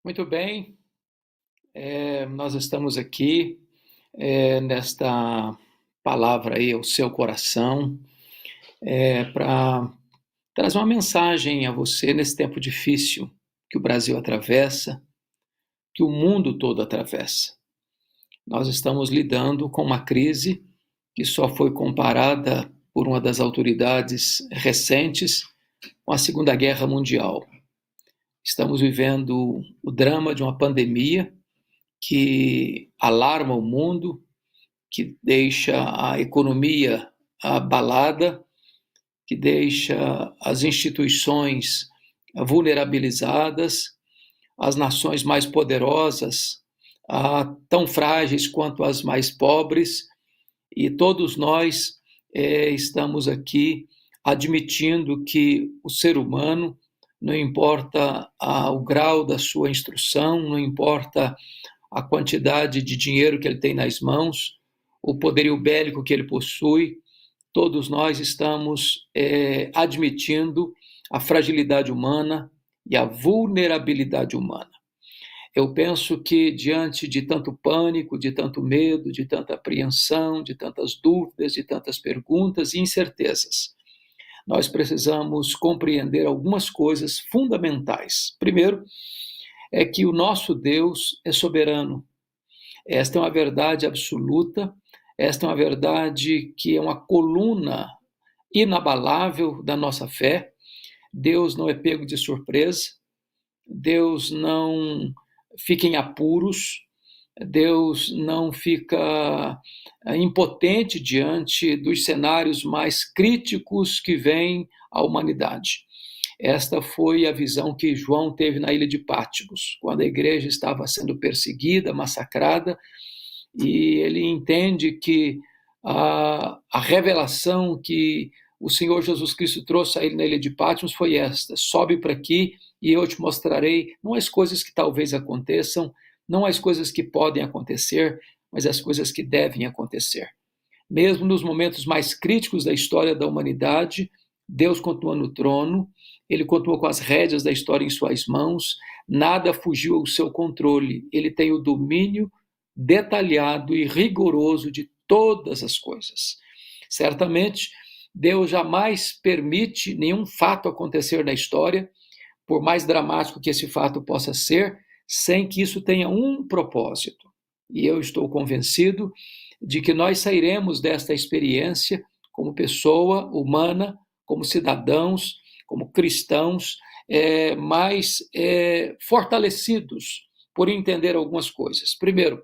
Muito bem, nós estamos aqui nesta palavra aí ao seu coração para trazer uma mensagem a você nesse tempo difícil que o Brasil atravessa, que o mundo todo atravessa. Nós estamos lidando com uma crise que só foi comparada por uma das autoridades recentes com a Segunda Guerra Mundial. Estamos vivendo o drama de uma pandemia que alarma o mundo, que deixa a economia abalada, que deixa as instituições vulnerabilizadas, as nações mais poderosas tão frágeis quanto as mais pobres, e todos nós estamos aqui admitindo que o ser humano, não importa o grau da sua instrução, não importa a quantidade de dinheiro que ele tem nas mãos, o poderio bélico que ele possui, todos nós estamos admitindo a fragilidade humana e a vulnerabilidade humana. Eu penso que diante de tanto pânico, de tanto medo, de tanta apreensão, de tantas dúvidas, de tantas perguntas e incertezas, nós precisamos compreender algumas coisas fundamentais. Primeiro, é que o nosso Deus é soberano. Esta é uma verdade absoluta, esta é uma verdade que é uma coluna inabalável da nossa fé. Deus não é pego de surpresa, Deus não fica em apuros, Deus não fica impotente diante dos cenários mais críticos que vêm à humanidade. Esta foi a visão que João teve na ilha de Patmos, quando a igreja estava sendo perseguida, massacrada, e ele entende que a revelação que o Senhor Jesus Cristo trouxe a ele na ilha de Patmos foi esta: sobe para aqui e eu te mostrarei não as coisas que talvez aconteçam, não as coisas que podem acontecer, mas as coisas que devem acontecer. Mesmo nos momentos mais críticos da história da humanidade, Deus continua no trono, ele continua com as rédeas da história em suas mãos, nada fugiu ao seu controle, ele tem o domínio detalhado e rigoroso de todas as coisas. Certamente, Deus jamais permite nenhum fato acontecer na história, por mais dramático que esse fato possa ser, sem que isso tenha um propósito. E eu estou convencido de que nós sairemos desta experiência como pessoa humana, como cidadãos, como cristãos, mais fortalecidos por entender algumas coisas. Primeiro,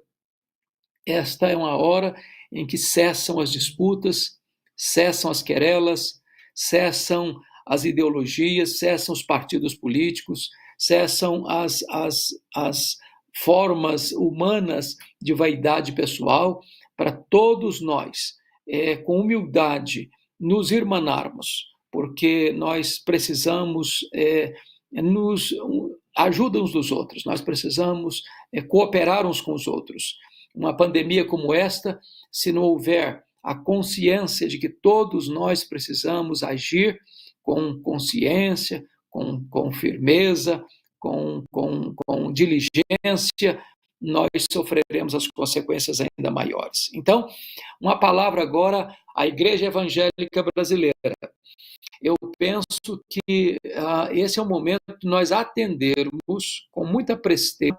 esta é uma hora em que cessam as disputas, cessam as querelas, cessam as ideologias, cessam os partidos políticos, cessam as formas humanas de vaidade pessoal, para todos nós, com humildade, nos irmanarmos, porque nós precisamos nos ajuda uns dos outros, nós precisamos cooperar uns com os outros. Uma pandemia como esta, se não houver a consciência de que todos nós precisamos agir com consciência, com firmeza, com diligência, nós sofreremos as consequências ainda maiores. Então, uma palavra agora à Igreja Evangélica Brasileira. Eu penso que esse é o momento de nós atendermos com muita presteza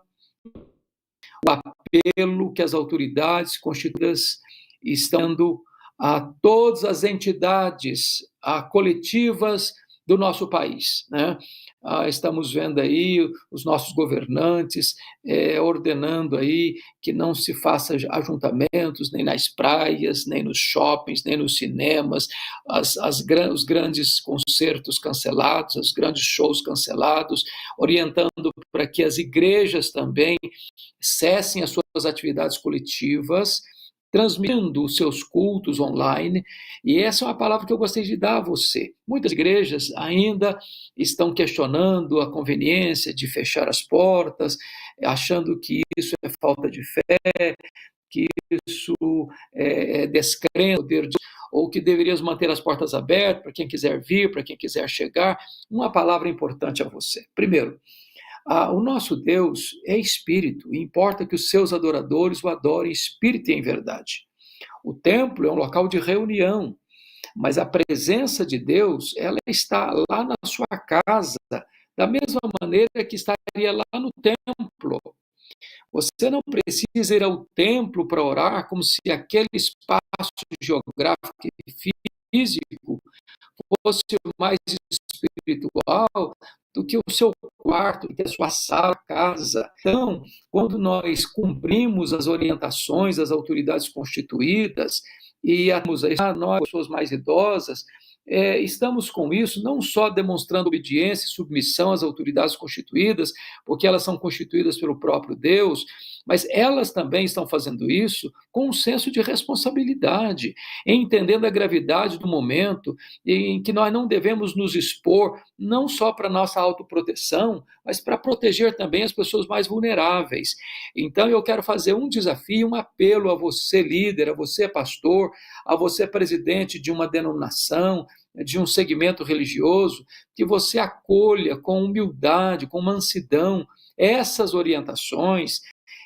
o apelo que as autoridades constituídas estão dando a todas as entidades coletivas do nosso país, né? Estamos vendo aí os nossos governantes ordenando aí que não se faça ajuntamentos nem nas praias, nem nos shoppings, nem nos cinemas, os grandes concertos cancelados, os grandes shows cancelados, orientando para que as igrejas também cessem as suas atividades coletivas, transmitindo os seus cultos online, e essa é uma palavra que eu gostaria de dar a você. Muitas igrejas ainda estão questionando a conveniência de fechar as portas, achando que isso é falta de fé, que isso é descrença do poder de Deus, ou que deveríamos manter as portas abertas para quem quiser vir, para quem quiser chegar. Uma palavra importante a você. Primeiro, O nosso Deus é espírito, e importa que os seus adoradores o adorem em espírito e em verdade. O templo é um local de reunião, mas a presença de Deus, ela está lá na sua casa, da mesma maneira que estaria lá no templo. Você não precisa ir ao templo para orar como se aquele espaço geográfico e físico fosse mais espiritual do que o seu quarto, do que a sua sala, casa. Então, quando nós cumprimos as orientações das autoridades constituídas e nós, pessoas mais idosas, estamos com isso não só demonstrando obediência e submissão às autoridades constituídas, porque elas são constituídas pelo próprio Deus, mas elas também estão fazendo isso com um senso de responsabilidade, entendendo a gravidade do momento, em que nós não devemos nos expor não só para nossa autoproteção, mas para proteger também as pessoas mais vulneráveis. Então eu quero fazer um desafio, um apelo a você líder, a você pastor, a você presidente de uma denominação, de um segmento religioso, que você acolha com humildade, com mansidão essas orientações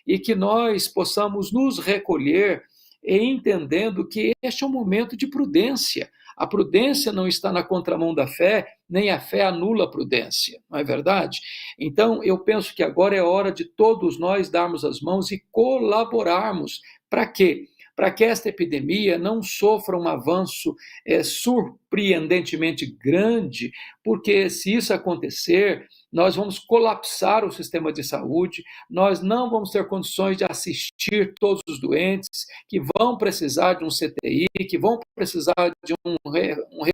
e que nós possamos nos recolher entendendo que este é um momento de prudência. A prudência não está na contramão da fé, nem a fé anula a prudência, não é verdade? Então, eu penso que agora é hora de todos nós darmos as mãos e colaborarmos. Para quê? Para que esta epidemia não sofra um avanço surpreendentemente grande, porque se isso acontecer, nós vamos colapsar o sistema de saúde, nós não vamos ter condições de assistir todos os doentes que vão precisar de um CTI, que vão precisar de um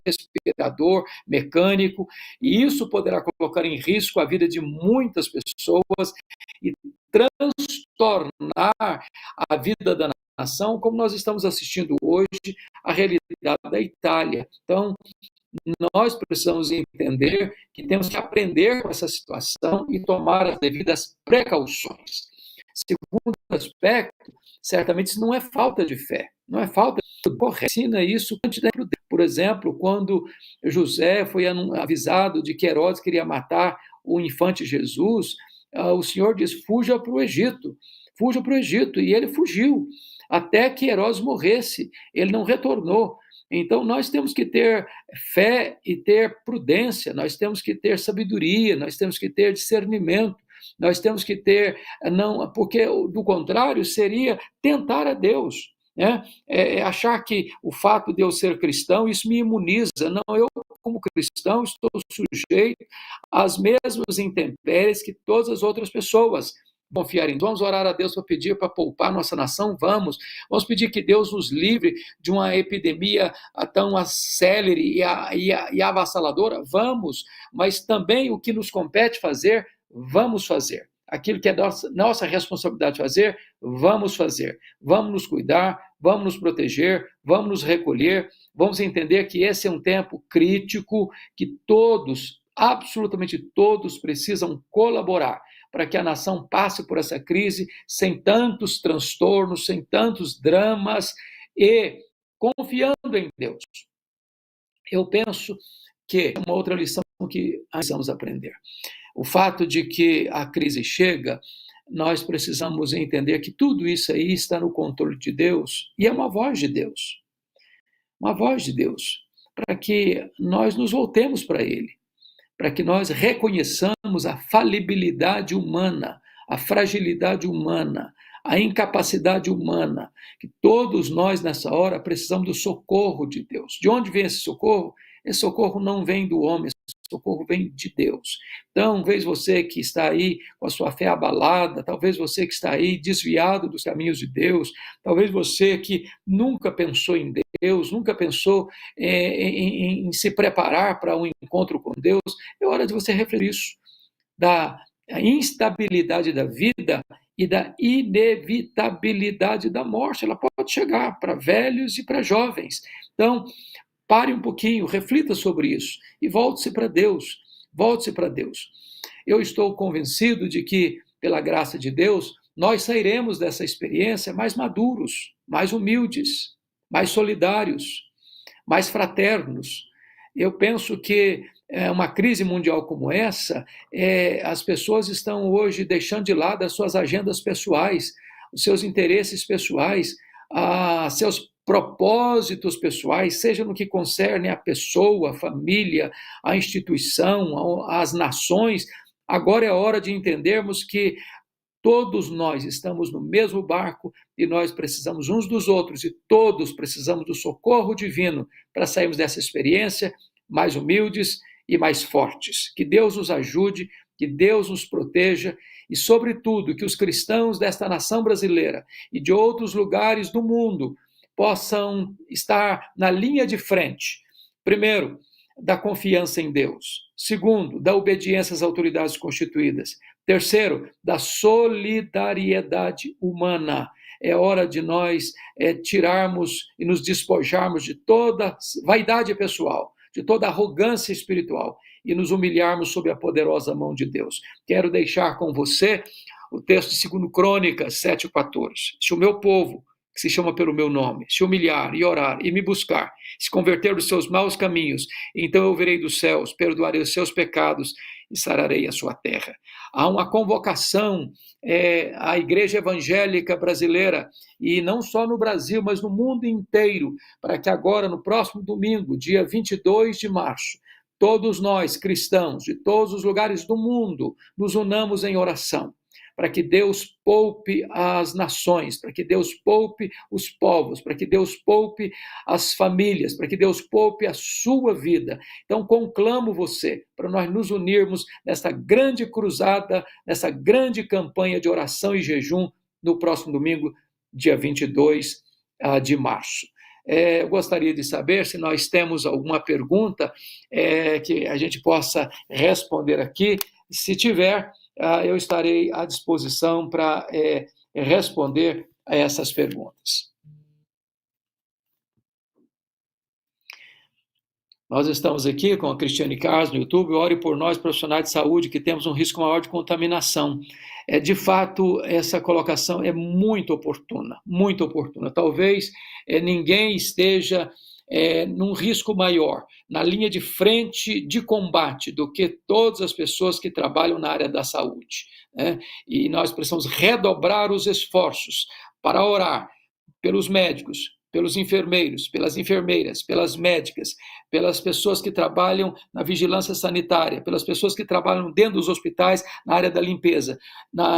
respirador mecânico, e isso poderá colocar em risco a vida de muitas pessoas e transtornar a vida da nação, como nós estamos assistindo hoje a realidade da Itália. Então, nós precisamos entender que temos que aprender com essa situação e tomar as devidas precauções. Segundo aspecto, certamente isso não é falta de fé, não é falta de correção. Ensina isso. Por exemplo, quando José foi avisado de que Herodes queria matar o infante Jesus, o Senhor diz: fuja para o Egito, fuja para o Egito. E ele fugiu até que Herodes morresse. Ele não retornou. Então, nós temos que ter fé e ter prudência, nós temos que ter sabedoria, nós temos que ter discernimento, nós temos que ter, não, porque do contrário seria tentar a Deus, né? Achar que o fato de eu ser cristão, isso me imuniza. Não, eu, como cristão, estou sujeito às mesmas intempéries que todas as outras pessoas. Confiar em Deus, vamos orar a Deus para pedir para poupar nossa nação, vamos pedir que Deus nos livre de uma epidemia tão acélere e avassaladora, vamos, mas também o que nos compete fazer, vamos fazer. Aquilo que é nossa responsabilidade fazer, vamos fazer. Vamos nos cuidar, vamos nos proteger, vamos nos recolher, vamos entender que esse é um tempo crítico, que todos, absolutamente todos, precisam colaborar para que a nação passe por essa crise sem tantos transtornos, sem tantos dramas e confiando em Deus. Eu penso que é uma outra lição que precisamos aprender. O fato de que a crise chega, nós precisamos entender que tudo isso aí está no controle de Deus e é uma voz de Deus. Uma voz de Deus, para que nós nos voltemos para Ele, para que nós reconheçamos a falibilidade humana, a fragilidade humana, a incapacidade humana, que todos nós nessa hora precisamos do socorro de Deus. De onde vem esse socorro? Esse socorro não vem do homem, esse socorro vem de Deus. Então, talvez você que está aí com a sua fé abalada, talvez você que está aí desviado dos caminhos de Deus, talvez você que nunca pensou em Deus, nunca pensou em se preparar para um encontro com Deus, é hora de você refletir isso, da instabilidade da vida e da inevitabilidade da morte. Ela pode chegar para velhos e para jovens. Então, pare um pouquinho, reflita sobre isso e volte-se para Deus. Volte-se para Deus. Eu estou convencido de que, pela graça de Deus, nós sairemos dessa experiência mais maduros, mais humildes, mais solidários, mais fraternos. Eu penso que uma crise mundial como essa, as pessoas estão hoje deixando de lado as suas agendas pessoais, os seus interesses pessoais, seus propósitos pessoais, seja no que concerne a pessoa, a família, a instituição, as nações. Agora é hora de entendermos que todos nós estamos no mesmo barco e nós precisamos uns dos outros e todos precisamos do socorro divino para sairmos dessa experiência mais humildes e mais fortes. Que Deus nos ajude, que Deus nos proteja e, sobretudo, que os cristãos desta nação brasileira e de outros lugares do mundo possam estar na linha de frente. Primeiro, da confiança em Deus. Segundo, da obediência às autoridades constituídas. Terceiro, da solidariedade humana. É hora de nós tirarmos e nos despojarmos de toda vaidade pessoal, de toda arrogância espiritual e nos humilharmos sob a poderosa mão de Deus. Quero deixar com você o texto de 2 Crônicas 7,14. Se o meu povo, que se chama pelo meu nome, se humilhar e orar e me buscar, se converter dos seus maus caminhos, então eu virei dos céus, perdoarei os seus pecados e sararei a sua terra. Há uma convocação à igreja evangélica brasileira, e não só no Brasil, mas no mundo inteiro, para que agora, no próximo domingo, dia 22 de março, todos nós, cristãos de todos os lugares do mundo, nos unamos em oração, para que Deus poupe as nações, para que Deus poupe os povos, para que Deus poupe as famílias, para que Deus poupe a sua vida. Então, conclamo você para nós nos unirmos nessa grande cruzada, nessa grande campanha de oração e jejum no próximo domingo, dia 22 de março. Eu gostaria de saber se nós temos alguma pergunta que a gente possa responder aqui. Se tiver, eu estarei à disposição para responder a essas perguntas. Nós estamos aqui com a Cristiane Carlos no YouTube. Ore por nós, profissionais de saúde, que temos um risco maior de contaminação. De fato, essa colocação é muito oportuna, muito oportuna. Talvez ninguém esteja num risco maior, na linha de frente de combate, do que todas as pessoas que trabalham na área da saúde, né? E nós precisamos redobrar os esforços para orar pelos médicos, pelos enfermeiros, pelas enfermeiras, pelas médicas, pelas pessoas que trabalham na vigilância sanitária, pelas pessoas que trabalham dentro dos hospitais, na área da limpeza,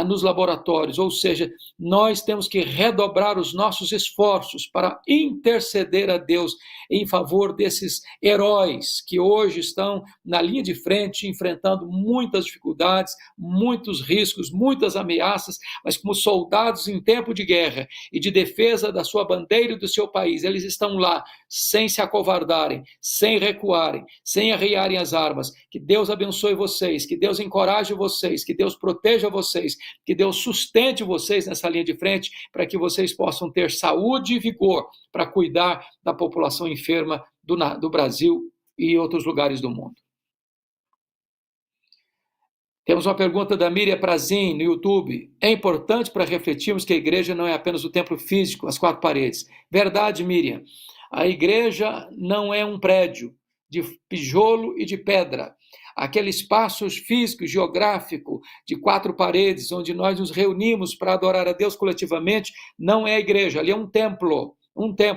nos laboratórios. Ou seja, nós temos que redobrar os nossos esforços para interceder a Deus em favor desses heróis que hoje estão na linha de frente, enfrentando muitas dificuldades, muitos riscos, muitas ameaças, mas como soldados em tempo de guerra e de defesa da sua bandeira e do seu país, eles estão lá sem se acovardarem, sem recuarem, sem arriarem as armas. Que Deus abençoe vocês, que Deus encoraje vocês, que Deus proteja vocês, que Deus sustente vocês nessa linha de frente, para que vocês possam ter saúde e vigor para cuidar da população enferma do Brasil e outros lugares do mundo. Temos uma pergunta da Miriam Prazin, no YouTube. É importante para refletirmos que a igreja não é apenas o templo físico, as quatro paredes. Verdade, Miriam. A igreja não é um prédio de tijolo e de pedra. Aquele espaço físico, geográfico, de quatro paredes, onde nós nos reunimos para adorar a Deus coletivamente, não é a igreja. Ali é um templo,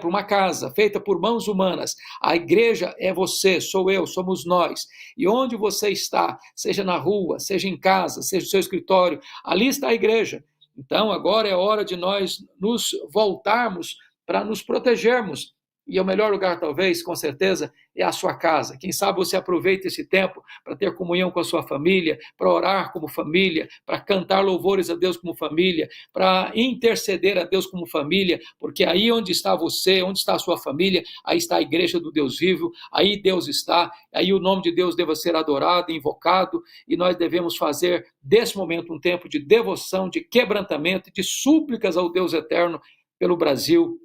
uma casa feita por mãos humanas. A igreja é você, sou eu, somos nós. E onde você está, seja na rua, seja em casa, seja no seu escritório, ali está a igreja. Então, agora é hora de nós nos voltarmos para nos protegermos. E o melhor lugar, talvez, com certeza, é a sua casa. Quem sabe você aproveita esse tempo para ter comunhão com a sua família, para orar como família, para cantar louvores a Deus como família, para interceder a Deus como família, porque aí onde está você, onde está a sua família, aí está a igreja do Deus vivo, aí Deus está, aí o nome de Deus deve ser adorado, invocado, e nós devemos fazer desse momento um tempo de devoção, de quebrantamento, de súplicas ao Deus eterno pelo Brasil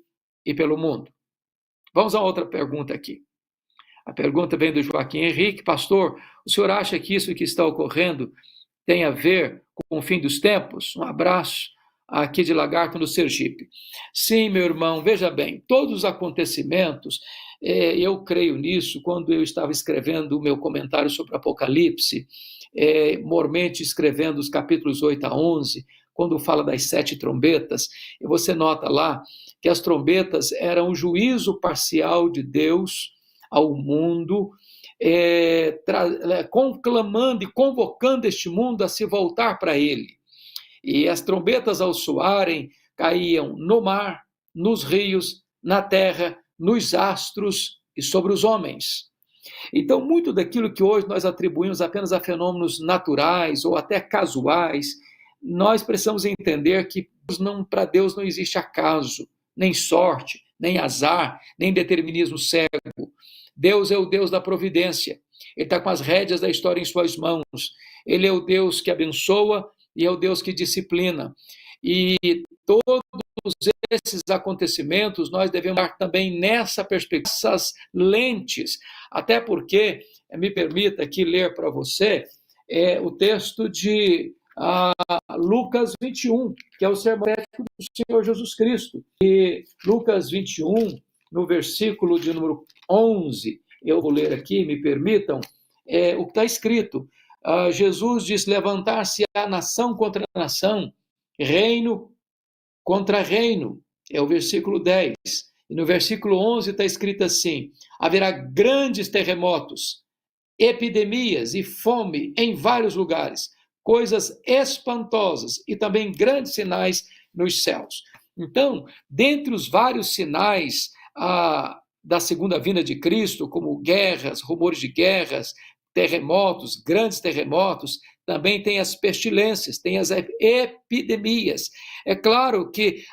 e pelo mundo. Vamos a outra pergunta aqui. A pergunta vem do Joaquim Henrique. Pastor, o senhor acha que isso que está ocorrendo tem a ver com o fim dos tempos? Um abraço, aqui de Lagarto, no Sergipe. Sim, meu irmão, veja bem, todos os acontecimentos, eu creio nisso, quando eu estava escrevendo o meu comentário sobre Apocalipse, mormente escrevendo os capítulos 8 a 11, quando fala das 7 trombetas, e você nota lá que as trombetas eram o juízo parcial de Deus ao mundo, conclamando e convocando este mundo a se voltar para ele. E as trombetas, ao soarem, caíam no mar, nos rios, na terra, nos astros e sobre os homens. Então, muito daquilo que hoje nós atribuímos apenas a fenômenos naturais ou até casuais, nós precisamos entender que para Deus não existe acaso, nem sorte, nem azar, nem determinismo cego. Deus é o Deus da providência. Ele está com as rédeas da história em suas mãos. Ele é o Deus que abençoa e é o Deus que disciplina. E todos esses acontecimentos nós devemos dar também nessa perspectiva, essas lentes, até porque, me permita aqui ler para você o texto de Lucas 21, que é o sermão profético do Senhor Jesus Cristo. E Lucas 21, no versículo de número 11, eu vou ler aqui, me permitam, o que está escrito. Jesus diz: levantar-se-á nação contra nação, reino contra reino, é o versículo 10. E no versículo 11 está escrito assim: haverá grandes terremotos, epidemias e fome em vários lugares, coisas espantosas e também grandes sinais nos céus. Então, dentre os vários sinais da segunda vinda de Cristo, como guerras, rumores de guerras, terremotos, grandes terremotos, também tem as pestilências, tem as epidemias. É claro que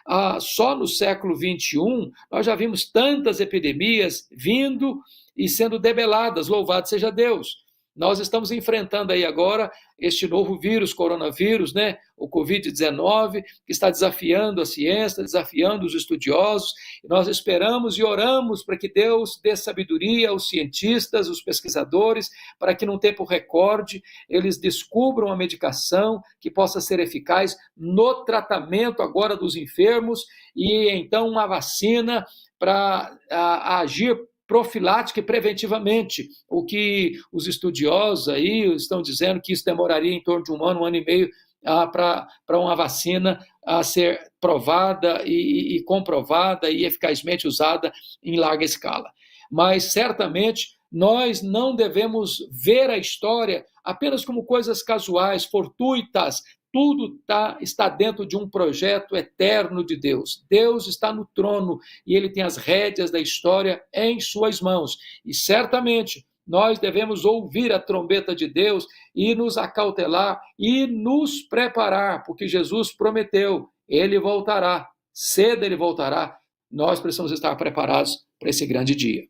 só no século XXI nós já vimos tantas epidemias vindo e sendo debeladas, louvado seja Deus. Nós estamos enfrentando aí agora este novo vírus, coronavírus, né? O Covid-19, que está desafiando a ciência, desafiando os estudiosos. E nós esperamos e oramos para que Deus dê sabedoria aos cientistas, aos pesquisadores, para que num tempo recorde eles descubram a medicação que possa ser eficaz no tratamento agora dos enfermos e então uma vacina para agir profilática e preventivamente, o que os estudiosos aí estão dizendo que isso demoraria em torno de um ano e meio para uma vacina a ser provada e comprovada e eficazmente usada em larga escala. Mas certamente nós não devemos ver a história apenas como coisas casuais, fortuitas. Tudo está dentro de um projeto eterno de Deus. Deus está no trono e Ele tem as rédeas da história em suas mãos. E certamente nós devemos ouvir a trombeta de Deus e nos acautelar e nos preparar, porque Jesus prometeu, Ele voltará, cedo Ele voltará. Nós precisamos estar preparados para esse grande dia.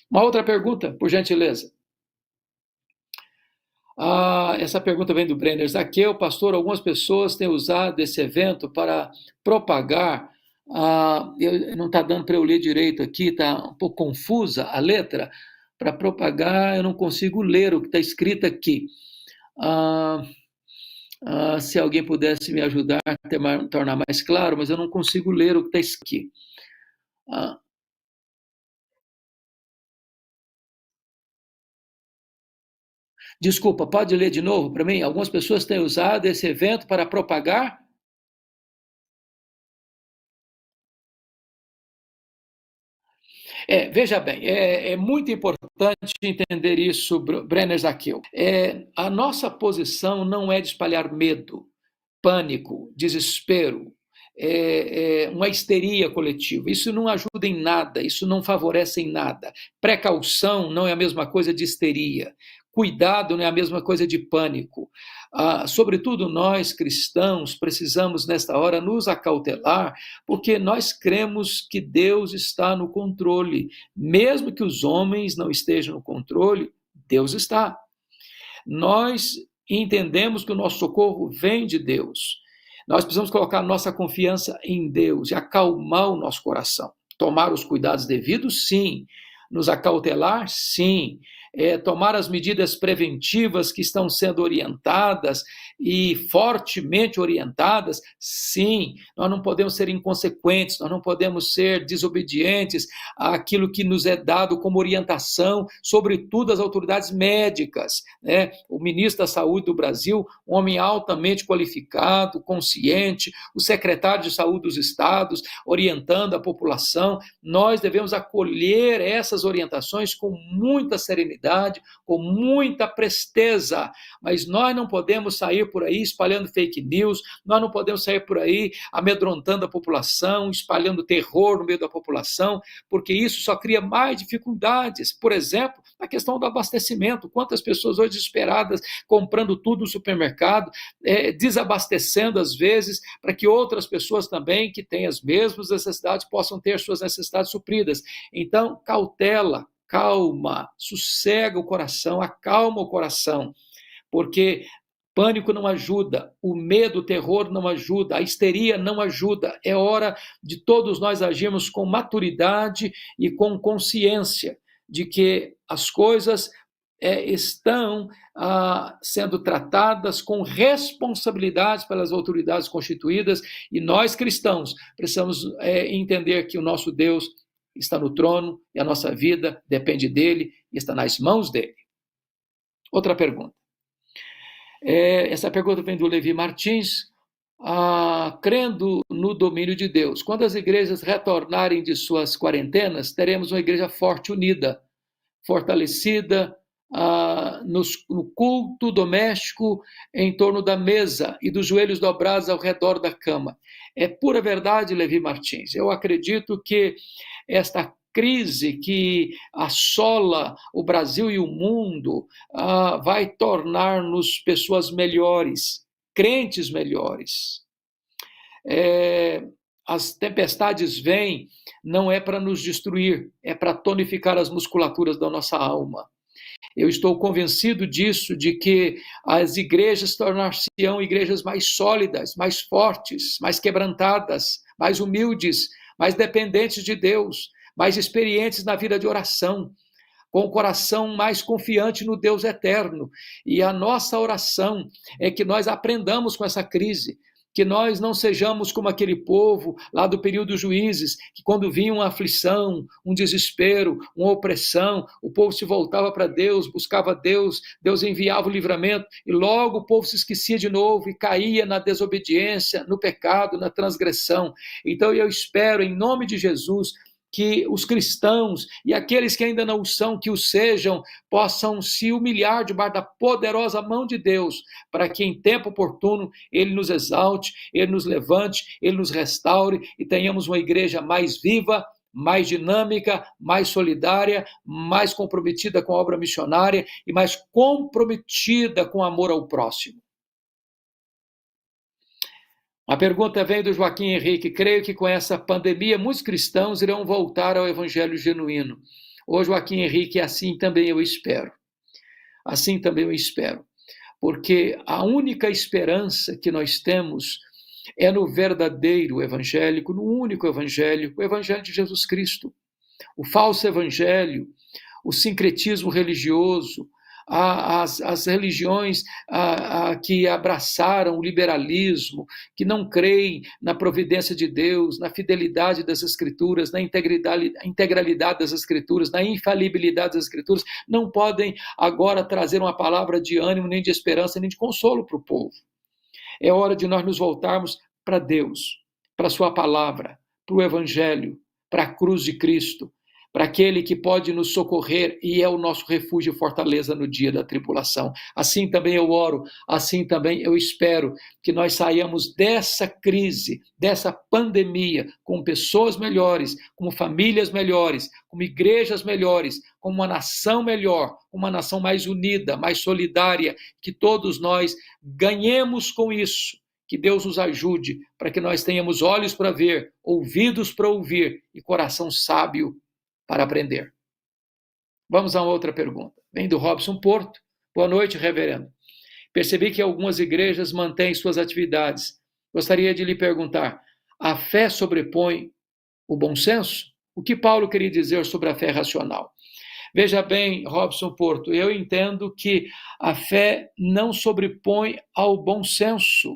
Uma outra pergunta, por gentileza. Essa pergunta vem do Brenner Zaqueu. Pastor, algumas pessoas têm usado esse evento para propagar. Não está dando para eu ler direito aqui, está um pouco confusa a letra. Para propagar, eu não consigo ler o que está escrito aqui. Se alguém pudesse me ajudar a tornar mais claro, mas eu não consigo ler o que está escrito aqui. Desculpa, pode ler de novo para mim? Algumas pessoas têm usado esse evento para propagar. Veja bem, é muito importante entender isso, Brenner Zaqueu. A nossa posição não é de espalhar medo, pânico, desespero, uma histeria coletiva. Isso não ajuda em nada, isso não favorece em nada. Precaução não é a mesma coisa de histeria. Cuidado não é a mesma coisa de pânico. Sobretudo nós, cristãos, precisamos, nesta hora, nos acautelar, porque nós cremos que Deus está no controle. Mesmo que os homens não estejam no controle, Deus está. Nós entendemos que o nosso socorro vem de Deus. Nós precisamos colocar nossa confiança em Deus e acalmar o nosso coração. Tomar os cuidados devidos, sim. Nos acautelar, sim. tomar as medidas preventivas que estão sendo orientadas e fortemente orientadas, sim, nós não podemos ser inconsequentes, nós não podemos ser desobedientes àquilo que nos é dado como orientação, sobretudo as autoridades médicas, né? O ministro da Saúde do Brasil, um homem altamente qualificado, consciente, o secretário de Saúde dos estados, orientando a população. Nós devemos acolher essas orientações com muita serenidade, com muita presteza, mas nós não podemos sair por aí espalhando fake news, nós não podemos sair por aí amedrontando a população, espalhando terror no meio da população, porque isso só cria mais dificuldades. Por exemplo, a questão do abastecimento, quantas pessoas hoje desesperadas comprando tudo no supermercado, desabastecendo às vezes, para que outras pessoas também que têm as mesmas necessidades possam ter suas necessidades supridas. Então, cautela, calma, sossega o coração, acalma o coração, porque pânico não ajuda, o medo, o terror não ajuda, a histeria não ajuda. É hora de todos nós agirmos com maturidade e com consciência de que as coisas estão sendo tratadas com responsabilidade pelas autoridades constituídas, e nós cristãos precisamos entender que o nosso Deus está no trono e a nossa vida depende dele e está nas mãos dele. Outra pergunta. Essa pergunta vem do Levi Martins. Crendo no domínio de Deus, quando as igrejas retornarem de suas quarentenas, teremos uma igreja forte, unida, fortalecida no culto doméstico em torno da mesa e dos joelhos dobrados ao redor da cama. É pura verdade, Levi Martins. Eu acredito que esta crise que assola o Brasil e o mundo vai tornar-nos pessoas melhores, crentes melhores. As tempestades vêm, não é para nos destruir, é para tonificar as musculaturas da nossa alma. Eu estou convencido disso, de que as igrejas tornar-se-ão igrejas mais sólidas, mais fortes, mais quebrantadas, mais humildes, mais dependentes de Deus, mais experientes na vida de oração, com o coração mais confiante no Deus eterno. E a nossa oração é que nós aprendamos com essa crise, que nós não sejamos como aquele povo lá do período dos juízes, que quando vinha uma aflição, um desespero, uma opressão, o povo se voltava para Deus, buscava Deus, Deus enviava o livramento, e logo o povo se esquecia de novo e caía na desobediência, no pecado, na transgressão. Então eu espero, em nome de Jesus, que os cristãos e aqueles que ainda não o são, que o sejam, possam se humilhar debaixo da poderosa mão de Deus, para que em tempo oportuno Ele nos exalte, Ele nos levante, Ele nos restaure e tenhamos uma igreja mais viva, mais dinâmica, mais solidária, mais comprometida com a obra missionária e mais comprometida com o amor ao próximo. A pergunta vem do Joaquim Henrique. Creio que com essa pandemia muitos cristãos irão voltar ao evangelho genuíno. Ô Joaquim Henrique, assim também eu espero. Assim também eu espero. Porque a única esperança que nós temos é no verdadeiro evangélico, no único evangelho, o evangelho de Jesus Cristo. O falso evangelho, o sincretismo religioso, as religiões que abraçaram o liberalismo, que não creem na providência de Deus, na fidelidade das Escrituras, na integralidade das Escrituras, na infalibilidade das Escrituras, não podem agora trazer uma palavra de ânimo, nem de esperança, nem de consolo para o povo. É hora de nós nos voltarmos para Deus, para a sua palavra, para o Evangelho, para a cruz de Cristo, para aquele que pode nos socorrer e é o nosso refúgio e fortaleza no dia da tribulação. Assim também eu oro, assim também eu espero que nós saiamos dessa crise, dessa pandemia, com pessoas melhores, como famílias melhores, como igrejas melhores, como uma nação melhor, uma nação mais unida, mais solidária, que todos nós ganhemos com isso. Que Deus nos ajude para que nós tenhamos olhos para ver, ouvidos para ouvir e coração sábio para aprender. Vamos a outra pergunta. Vem do Robson Porto. Boa noite, reverendo. Percebi que algumas igrejas mantêm suas atividades. Gostaria de lhe perguntar, a fé sobrepõe o bom senso? O que Paulo queria dizer sobre a fé racional? Veja bem, Robson Porto, eu entendo que a fé não sobrepõe ao bom senso.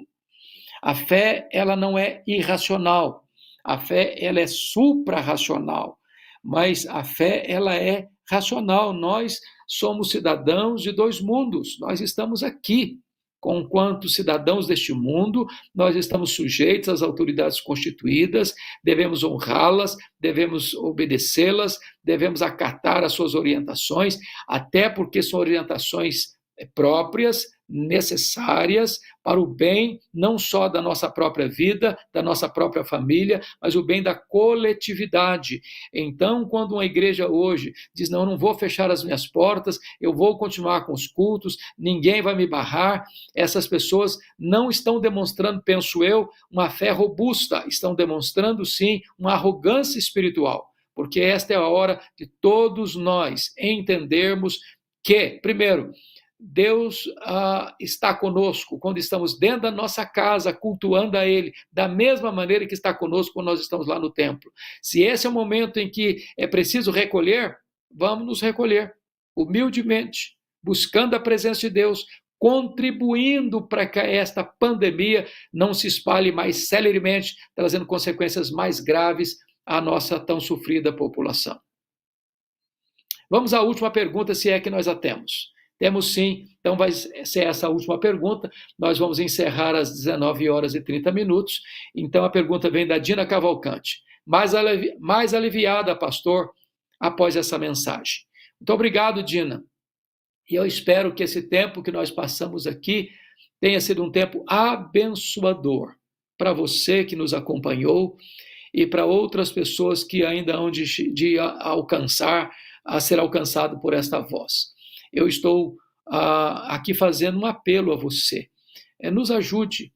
A fé, ela não é irracional. A fé, ela é suprarracional. Mas a fé, ela é racional. Nós somos cidadãos de dois mundos. Nós estamos aqui. Conquanto cidadãos deste mundo, nós estamos sujeitos às autoridades constituídas, devemos honrá-las, devemos obedecê-las, devemos acatar as suas orientações, até porque são orientações próprias, necessárias para o bem não só da nossa própria vida, da nossa própria família, mas o bem da coletividade. Então, quando uma igreja hoje diz, não, eu não vou fechar as minhas portas, eu vou continuar com os cultos, ninguém vai me barrar, essas pessoas não estão demonstrando, penso eu, uma fé robusta, estão demonstrando, sim, uma arrogância espiritual, porque esta é a hora de todos nós entendermos que, primeiro, Deus está conosco quando estamos dentro da nossa casa, cultuando a Ele, da mesma maneira que está conosco quando nós estamos lá no templo. Se esse é o momento em que é preciso recolher, vamos nos recolher, humildemente, buscando a presença de Deus, contribuindo para que esta pandemia não se espalhe mais celeremente, trazendo consequências mais graves à nossa tão sofrida população. Vamos à última pergunta, se é que nós a temos. Temos sim, então vai ser essa a última pergunta. Nós vamos encerrar às 19 horas e 30 minutos. Então a pergunta vem da Dina Cavalcante. Mais aliviada, pastor, após essa mensagem. Muito obrigado, Dina. E eu espero que esse tempo que nós passamos aqui tenha sido um tempo abençoador para você que nos acompanhou e para outras pessoas que ainda hão de alcançar, a ser alcançado por esta voz. Eu estou aqui fazendo um apelo a você. Nos ajude,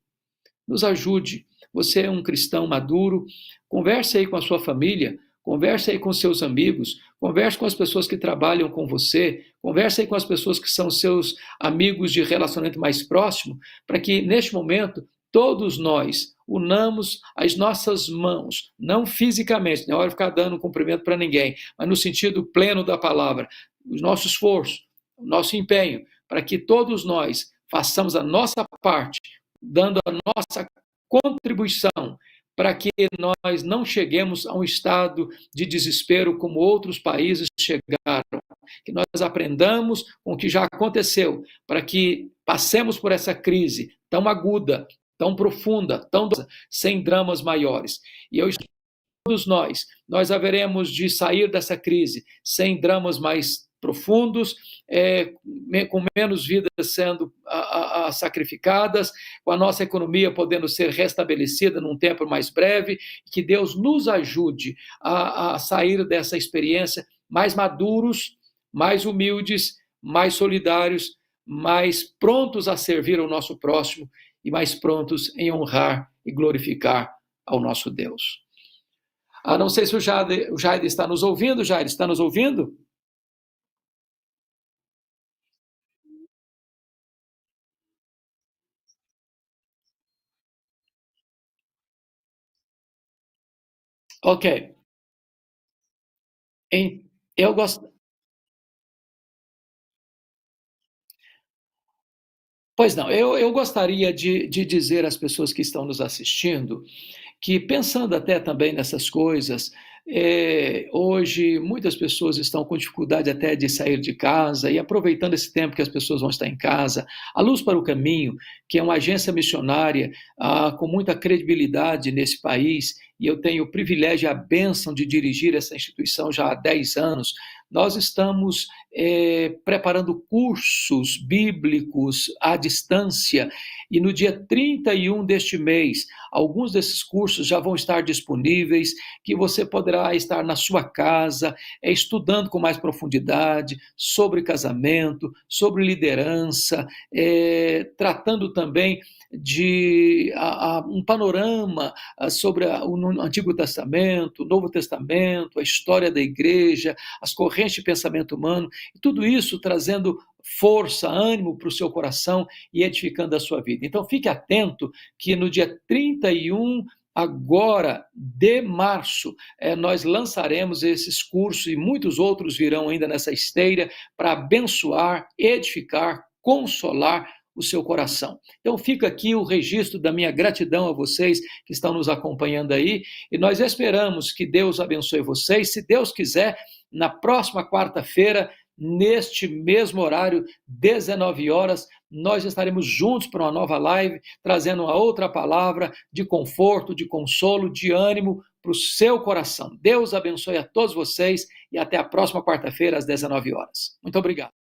nos ajude. Você é um cristão maduro, converse aí com a sua família, converse aí com seus amigos, converse com as pessoas que trabalham com você, converse aí com as pessoas que são seus amigos de relacionamento mais próximo, para que neste momento todos nós unamos as nossas mãos, não fisicamente, não é hora de ficar dando cumprimento para ninguém, mas no sentido pleno da palavra, o nosso esforço, o nosso empenho, para que todos nós façamos a nossa parte, dando a nossa contribuição, para que nós não cheguemos a um estado de desespero como outros países chegaram, que nós aprendamos com o que já aconteceu, para que passemos por essa crise tão aguda, tão profunda, tão sem dramas maiores. E eu espero que todos nós haveremos de sair dessa crise sem dramas mais profundos, com menos vidas sendo sacrificadas, com a nossa economia podendo ser restabelecida num tempo mais breve, que Deus nos ajude a sair dessa experiência mais maduros, mais humildes, mais solidários, mais prontos a servir ao nosso próximo e mais prontos em honrar e glorificar ao nosso Deus. Não sei se o Jair está nos ouvindo. Jair, está nos ouvindo? Ok. Eu gosto. Pois não, eu gostaria de dizer às pessoas que estão nos assistindo que, pensando até também nessas coisas, hoje muitas pessoas estão com dificuldade até de sair de casa e aproveitando esse tempo que as pessoas vão estar em casa, a Luz para o Caminho, que é uma agência missionária com muita credibilidade nesse país, e eu tenho o privilégio e a bênção de dirigir essa instituição já há 10 anos, nós estamos preparando cursos bíblicos à distância, e no dia 31 deste mês, alguns desses cursos já vão estar disponíveis, que você poderá estar na sua casa, estudando com mais profundidade sobre casamento, sobre liderança, tratando também de um panorama sobre o Antigo Testamento, o Novo Testamento, a história da igreja, as correntes de pensamento humano, e tudo isso trazendo força, ânimo para o seu coração e edificando a sua vida. Então fique atento que no dia 31 agora de março, nós lançaremos esses cursos e muitos outros virão ainda nessa esteira para abençoar, edificar, consolar o seu coração. Então fica aqui o registro da minha gratidão a vocês que estão nos acompanhando aí e nós esperamos que Deus abençoe vocês. Se Deus quiser, na próxima quarta-feira, neste mesmo horário, 19 horas, nós estaremos juntos para uma nova live, trazendo uma outra palavra de conforto, de consolo, de ânimo para o seu coração. Deus abençoe a todos vocês e até a próxima quarta-feira, às 19 horas. Muito obrigado.